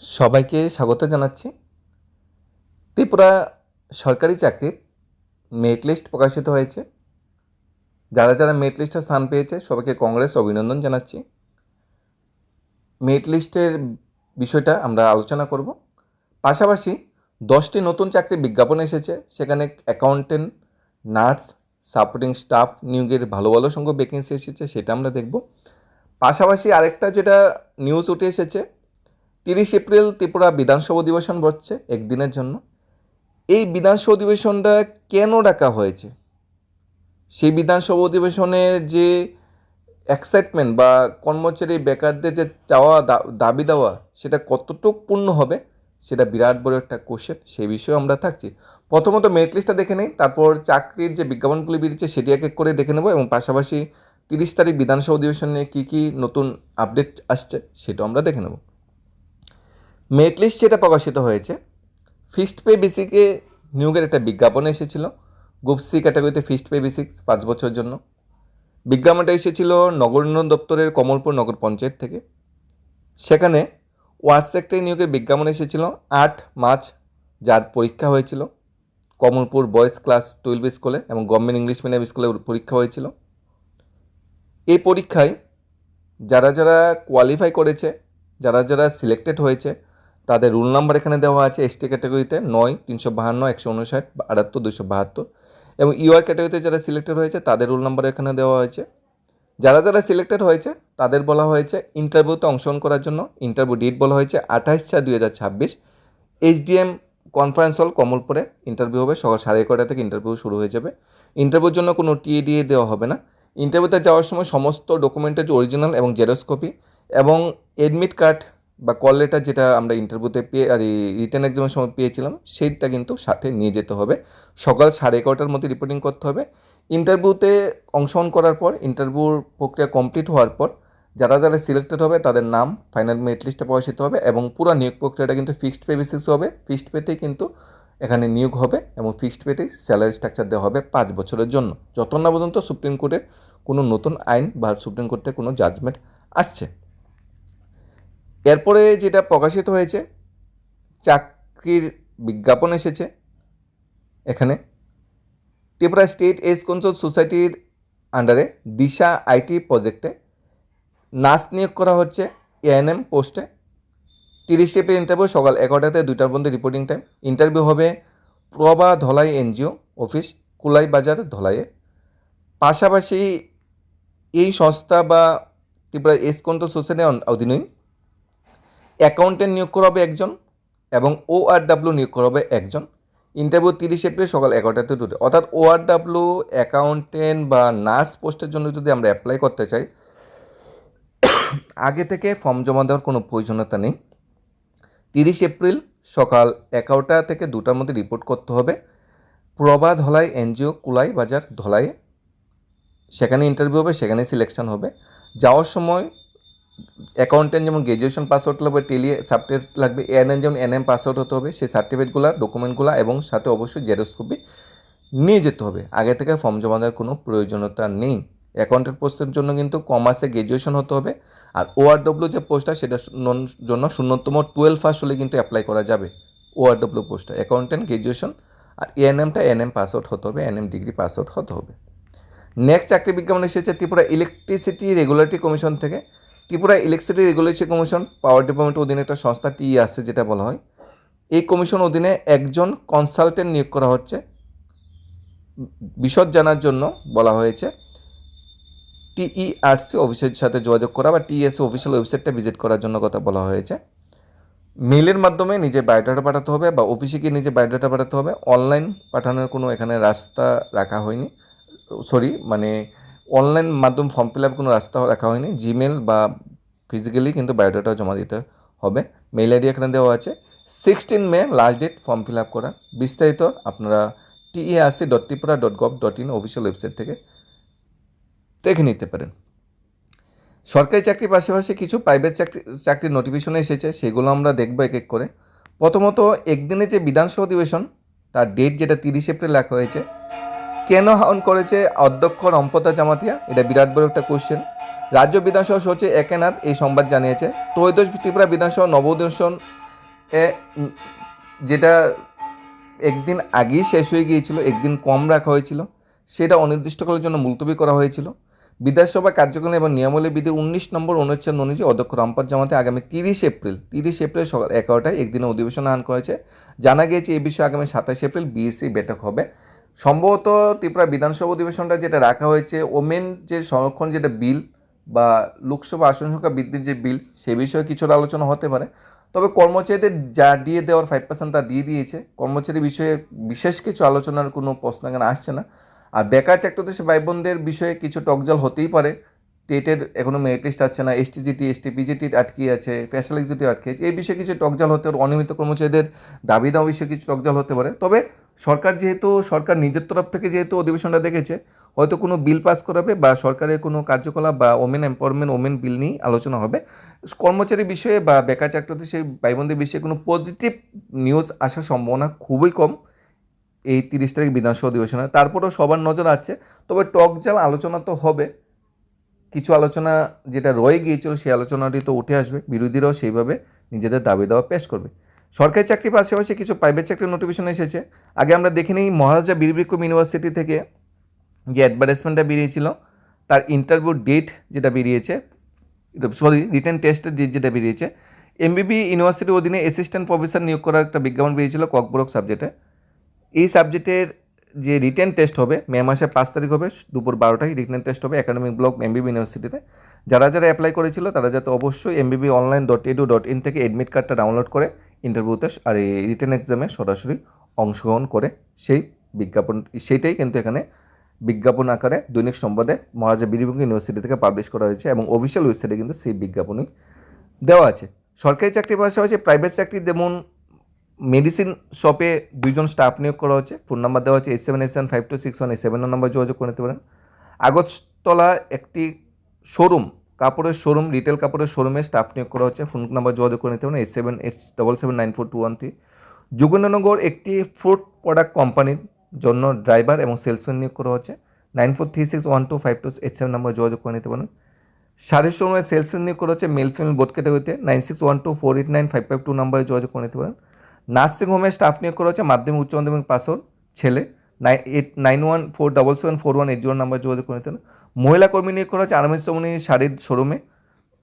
সবাইকে স্বাগত জানাচ্ছি। ত্রিপুরা সরকারি চাকরির মেরিট লিস্ট প্রকাশিত হয়েছে। যারা যারা মেরিট লিস্টে স্থান পেয়েছে সবাইকে কংগ্রেস অভিনন্দন জানাচ্ছি। মেরিট লিস্টের বিষয়টা আমরা আলোচনা করব। পাশাপাশি 10টি নতুন চাকরির বিজ্ঞাপন এসেছে, সেখানে অ্যাকাউন্টেন্ট, নার্স, সাপোর্টিং স্টাফ নিয়োগের ভালো ভালো সংখ্যক ভ্যাকেন্সি এসেছে, সেটা আমরা দেখব। পাশাপাশি আরেকটা যেটা নিউজ উঠে এসেছে, 30 এপ্রিল ত্রিপুরা বিধানসভা অধিবেশন বসছে একদিনের জন্য। এই বিধানসভা অধিবেশনটা কেন ডাকা হয়েছে, সেই বিধানসভা অধিবেশনের যে এক্সাইটমেন্ট বা কর্মচারী বেকারদের যে চাওয়া দাবি দেওয়া সেটা কতটুকু পূর্ণ হবে, সেটা বিরাট বড় একটা কোশ্চেন। সেই বিষয়ে আমরা থাকছি। প্রথমত মেরিট লিস্টটা দেখে নেই, তারপর চাকরির যে বিজ্ঞাপনগুলি বেরিয়েছে সেটি এক এক করে দেখে নেব, এবং পাশাপাশি 30 তারিখ বিধানসভা অধিবেশন নিয়ে কী কী নতুন আপডেট আসছে সেটাও আমরা দেখে নেব। মেরিট লিস্ট যেটা প্রকাশিত হয়েছে, ফিক্সড পে বেসিকে নিয়োগের একটা বিজ্ঞাপন এসেছিল। গ্রুপ সি ক্যাটাগরিতে ফিক্সড পে বেসিক 5 বছরের জন্য। বিজ্ঞাপনটা এসেছিল নগর উন্নয়ন দপ্তরের কমলপুর নগর পঞ্চায়েত থেকে। সেখানে ওয়ার্ড সেক্রেটারি নিয়োগের বিজ্ঞাপন এসেছিল 8 মার্চ, যার পরীক্ষা হয়েছিল কমলপুর বয়েজ ক্লাস 12 স্কুলে এবং গভর্নমেন্ট ইংলিশ মিডিয়াম স্কুলে পরীক্ষা হয়েছিল। এই পরীক্ষায় যারা যারা কোয়ালিফাই করেছে, যারা যারা সিলেক্টেড হয়েছে, তাদের রুল নাম্বার এখানে দেওয়া আছে। এসটি ক্যাটাগরিতে 9, 352, 159, 78, 272, এবং ইউআর ক্যাটাগরিতে যারা সিলেক্টেড হয়েছে তাদের রুল নাম্বার এখানে দেওয়া হয়েছে। যারা যারা সিলেক্টেড হয়েছে তাদের বলা হয়েছে ইন্টারভিউতে অংশগ্রহণ করার জন্য। ইন্টারভিউ ডেট বলা হয়েছে 28/4/2026, এইচডিএম কনফারেন্স হল কমলপুরে ইন্টারভিউ হবে। সকাল 11:30 থেকে ইন্টারভিউ শুরু হয়ে যাবে। ইন্টারভিউর জন্য কোনো টিএডিএ দেওয়া হবে না। ইন্টারভিউতে যাওয়ার সময় সমস্ত ডকুমেন্টের অরিজিনাল এবং জেরক্স কপি এবং এডমিট কার্ড বা কল লেটার, যেটা আমরা ইন্টারভিউতে পেয়ে আর রিটেন এক্সামের সময় পেয়েছিলাম, সেইটা কিন্তু সাথে নিয়ে যেতে হবে। সকাল 11:30টার মধ্যে রিপোর্টিং করতে হবে। ইন্টারভিউতে অংশগ্রহণ করার পর, ইন্টারভিউর প্রক্রিয়া কমপ্লিট হওয়ার পর যারা যারা সিলেক্টেড হবে তাদের নাম ফাইনাল মেরিট লিস্টে প্রকাশিত হবে, এবং পুরো নিয়োগ প্রক্রিয়াটা কিন্তু ফিক্সড পে বেসিস হবে। ফিক্সড পেতেই কিন্তু এখানে নিয়োগ হবে, এবং ফিক্সড পেতেই স্যালারি স্ট্রাকচার দেওয়া হবে 5 বছরের জন্য, যতক্ষণ না পর্যন্ত সুপ্রিম কোর্টের কোনো নতুন আইন বা সুপ্রিম কোর্টের কোনো জাজমেন্ট আসছে। এরপরে যেটা প্রকাশিত হয়েছে, চাকরির বিজ্ঞাপন এসেছে এখানে। ত্রিপুরা স্টেট এজ কন্ট্রোল সোসাইটির আন্ডারে দিশা আইটি প্রজেক্টে নার্স নিয়োগ করা হচ্ছে এএনএম পোস্টে। 30 এপ্রিল ইন্টারভিউ, সকাল 11টা থেকে 2টার মধ্যে রিপোর্টিং টাইম। ইন্টারভিউ হবে প্রভা ধলাই এনজিও অফিস, কুলাই বাজার, ধলাইয়ে। পাশাপাশি এই সংস্থা বা ত্রিপুরা এজ কন্ট্রোল সোসাইটির অধীনই অ্যাকাউন্টেন্ট নিয়োগ করা হবে একজন, এবং ওআরডব্লিউ নিয়োগ করা হবে একজন। ইন্টারভিউ 30 এপ্রিল সকাল 11টা থেকে 2টা। অর্থাৎ ওআরডব্লিউ, অ্যাকাউন্টেন্ট বা নার্স পোস্টের জন্য যদি আমরা অ্যাপ্লাই করতে চাই, আগে থেকে ফর্ম জমা দেওয়ার কোনো প্রয়োজনীয়তা নেই। 30 এপ্রিল সকাল 11টা থেকে 2টার মধ্যে রিপোর্ট করতে হবে প্রভা ধলাই এনজিও, কুলাই বাজার, ধলাইয়ে। সেখানে ইন্টারভিউ হবে, সেখানে সিলেকশন হবে। যাওয়ার সময় অ্যাকাউন্টেন্ট যেমন গ্র্যাজুয়েশন পাস আউট লাগবে, টেলি সার্টিফিকেট লাগবে, এএনএম যেমন এনএম পাস আউট হতে হবে, সেই সার্টিফিকেটগুলো, ডকুমেন্টগুলো, এবং সাথে অবশ্যই জেরক্স কপি নিয়ে যেতে হবে। আগে থেকে ফর্ম জমা দেওয়ার কোনো প্রয়োজনীয়তা নেই। অ্যাকাউন্টেন্ট পোস্টের জন্য কিন্তু কমার্সে গ্র্যাজুয়েশন হতে হবে, আর ওআরডব্লিউ যে পোস্টটা সেটার জন্য ন্যূনতম 12 পাস হলে কিন্তু অ্যাপ্লাই করা যাবে। ওআরডব্লিউ পোস্টটা অ্যাকাউন্টেন্ট গ্র্যাজুয়েশন, আর এএনএমটা এনএম পাস আউট হতে হবে, এনএম ডিগ্রি পাস আউট হতে হবে। নেক্সট চাকরি বিজ্ঞাপন এসেছে ত্রিপুরা ইলেকট্রিসিটি রেগুলেটরি কমিশন থেকে। ত্রিপুরা ইলেকট্রিসিটি রেগুলেটরি কমিশন পাওয়ার ডিপার্টমেন্টের অধীনে একটা সংস্থা টিই আছে যেটা বলা হয়। এই কমিশন অধীনে একজন কনসালটেন্ট নিয়োগ করা হচ্ছে। বিশদ জানার জন্য বলা হয়েছে টিইআরসি অফিসের সাথে যোগাযোগ করা বা টিএসসি অফিসিয়াল ওয়েবসাইটটা ভিজিট করার জন্য কথা বলা হয়েছে। মেলের মাধ্যমে নিজের বায়োডাটা পাঠাতে হবে বা অফিসে গিয়ে নিজের বায়োডাটা পাঠাতে হবে। অনলাইন পাঠানোর কোনো এখানে রাস্তা রাখা হয়নি, অনলাইন মাধ্যম ফর্ম ফিল আপ কোনো রাস্তা রাখা হয়নি। জিমেল বা ফিজিক্যালি কিন্তু বায়োডাটা জমা দিতে হবে। মেল আইডি এখানে দেওয়া আছে। 16 May last date form fill up করা। বিস্তারিত আপনারা TERC.tripura.gov.in অফিসিয়াল ওয়েবসাইট থেকে দেখে নিতে পারেন। সরকারি চাকরির পাশাপাশি কিছু প্রাইভেট চাকরির নোটিফিকেশন এসেছে, সেগুলো আমরা দেখবো এক এক করে। প্রথমত, একদিনে যে বিধানসভা অধিবেশন তার ডেট যেটা 30 এপ্রিল লেখা হয়েছে, কেন আহ্বান করেছে অধ্যক্ষ রম্পতা জামাতিয়া, এটা বিরাট বড় একটা কোশ্চেন। রাজ্য বিধানসভা সচিব একেনাথ এই সংবাদ জানিয়েছে। ত্রয়োদশ ত্রিপুরা বিধানসভা নব অধিবেশন যেটা একদিন আগেই শেষ হয়ে গিয়েছিল, একদিন কম রাখা হয়েছিল, সেটা অনির্দিষ্টকালের জন্য মুলতবি করা হয়েছিল। বিধানসভা কার্যক্রম এবং নিয়মাবলী বিধির 19 নম্বর অনুচ্ছেদ অনুযায়ী অধ্যক্ষ রামপাল জামাতে আগামী 30 এপ্রিল সকাল 11টায় একদিনে অধিবেশন আহ্বান করেছে। জানা গিয়েছে এই বিষয়ে আগামী 27 এপ্রিল বিএসসি বৈঠক হবে। সম্ভবত ত্রিপুরা বিধানসভা অধিবেশনটা যেটা রাখা হয়েছে, ওমেন যে সংরক্ষণ যেটা বিল বা লোকসভা আসন সংখ্যা বৃদ্ধির যে বিল, সে বিষয়ে কিছুটা আলোচনা হতে পারে। তবে কর্মচারীদের যা দিয়ে দেওয়ার 5% তা দিয়ে দিয়েছে। কর্মচারী বিষয়ে বিশেষ কিছু আলোচনার কোনো প্রশ্ন এখানে আসছে না। আর বেকার চাকরিদেশী ভাই বোনদের বিষয়ে কিছু টকজল হতেই পারে। টেটের এখনও মেরিট লিস্ট আসছে না, এসটিজিটি এসটিপিজিটি আটকে আছে, স্পেশাল এক্সিকিউটিভ আটকে আছে, এই বিষয়ে কিছু টকজল হতে পারে। অনিয়মিত কর্মচারীদের দাবি দেওয়া বিষয়ে কিছু টকজল হতে পারে। তবে সরকার নিজের তরফ থেকে যেহেতু অধিবেশনটা দেখেছে, হয়তো কোনো বিল পাস করাবে বা সরকারের কোনো কার্যকলাপ বা ওমেন এম্পাওয়ারমেন্ট ওমেন বিল নিয়েই আলোচনা হবে। কর্মচারী বিষয়ে বা বেকার চাকরিদেশী ভাই বোনদের বিষয়ে কোনো পজিটিভ নিউজ আসার সম্ভাবনা খুবই কম এই 30 তারিখ বিধানসভা অধিবেশনে। তারপরেও সবার নজর আছে। তবে টকজাল আলোচনা তো হবে, কিছু আলোচনা যেটা রয়ে গিয়েছিল সেই আলোচনাটি তো উঠে আসবে, বিরোধীরাও সেইভাবে নিজেদের দাবি দাওয়া পেশ করবে। সরকারি চাকরির পাশাপাশি কিছু প্রাইভেট চাকরির নোটিফিকেশন এসেছে। আগে আমরা দেখে নিই মহারাজা বীরবিক্রম ইউনিভার্সিটি থেকে যে অ্যাডভার্টাইজমেন্টটা বেরিয়েছিল, তার ইন্টারভিউ ডেট যেটা বেরিয়েছে, রিটেন টেস্টের যেটা বেরিয়েছে, এমবিবি ইউনিভার্সিটির অধীনে অ্যাসিস্ট্যান্ট প্রফেসর নিয়োগ করার একটা বিজ্ঞাপন বেরিয়েছিল ককবরক সাবজেক্টে। এই সাবজেক্টের যে রিটেন টেস্ট হবে মে মাসের 5 তারিখ হবে, দুপুর 12টায় রিটেন টেস্ট হবে একাডেমিক ব্লক এমবিবি ইউনিভার্সিটিতে। যারা অ্যাপ্লাই করেছিল তারা যাতে অবশ্যই mbbonline.edu.in থেকে অ্যাডমিট কার্ডটা ডাউনলোড করে ইন্টারভিউতে আর এই রিটেন এক্সামে সরাসরি অংশগ্রহণ করে সেই সেইটাই কিন্তু এখানে বিজ্ঞাপন আকারে দৈনিক সংবাদে মহারাজা বীরবিক্রম ইউনিভার্সিটি থেকে পাবলিশ করা হয়েছে এবং অফিসিয়াল ওয়েবসাইটে কিন্তু সেই বিজ্ঞাপনই দেওয়া আছে। সরকারি চাকরির পাশাপাশি প্রাইভেট চাকরি যেমন মেডিসিন শপে 2 জন স্টাফ নিয়োগ করা হচ্ছে। ফোন নাম্বার দেওয়া হচ্ছে 87875261, এই 7 নম্বর যোগাযোগ করে নিতে পারেন। আগরতলা একটি শোরুম, কাপড়ের শোরুম, রিটেল কাপড়ের শোরুমে স্টাফ নিয়োগ করা হচ্ছে। ফোন নাম্বার যোগাযোগ করে নিতে পারেন 87779421 যোগেন্দ্রনগর একটি ফুড প্রোডাক্ট কোম্পানির জন্য ড্রাইভার এবং সেলসম্যান নিয়োগ করা হচ্ছে। 9436125287 নম্বর যোগাযোগ করে নিতে পারেন। শাড়ির শোরুমে সেলসম্যান নিয়োগ করা হচ্ছে মেল ফিমেল বোথ ক্যাটাগরিতে। 9612489552 নম্বরে যোগাযোগ করে নিতে পারেন। নার্সিং হোমে স্টাফ নিয়োগ করা হচ্ছে মাধ্যমিক উচ্চ মাধ্যমিক পাস ছেলে। 9891474180 নম্বরে যোগাযোগ করে নিতে পারেন। মহিলা কর্মী নিয়োগ করা হচ্ছে আরামের সমনি শাড়ির শোরুমে।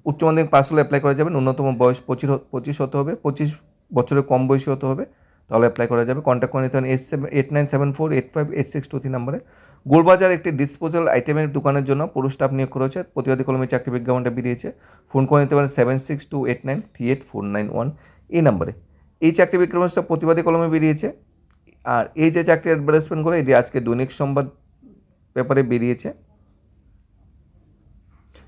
উচ্চ মাধ্যমিক পাস হলে অ্যাপ্লাই করা যাবে। ন্যূনতম বয়স 25 হতে হবে, 25 বছরের কম বয়সী হতে হবে, তাহলে অ্যাপ্লাই করা যাবে। কন্ট্যাক্ট করে নিতে পারেন 8974858623 নম্বরে। গোলবাজার একটি ডিসপোজাল আইটেমের দোকানের জন্য পুরুষ স্টাফ নিয়োগ করা হয়েছে। প্রতিবাদী কলমে চাকরি বিজ্ঞাপনটা বেরিয়েছে। ফোন করে নিতে পারেন 7628938491 এই নম্বরে। এই চাকরি বিজ্ঞাপনটা প্রতিবাদী কলমে বেরিয়েছে। আর এই যে চাকরি অ্যাডভার্টাইজমেন্টগুলো এটি আজকে দৈনিক সংবাদ পেপারে বেরিয়েছে।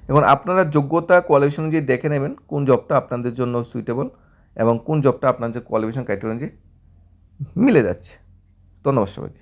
এবং আপনারা যোগ্যতা কোয়ালিফিকেশন অনুযায়ী দেখে নেবেন কোন জবটা আপনাদের জন্য সুইটেবল এবং কোন জবটা আপনাদের কোয়ালিফিকেশন ক্রাইটেরিয়া অনুযায়ী মিলে যাচ্ছে। ধন্যবাদ সবাইকে।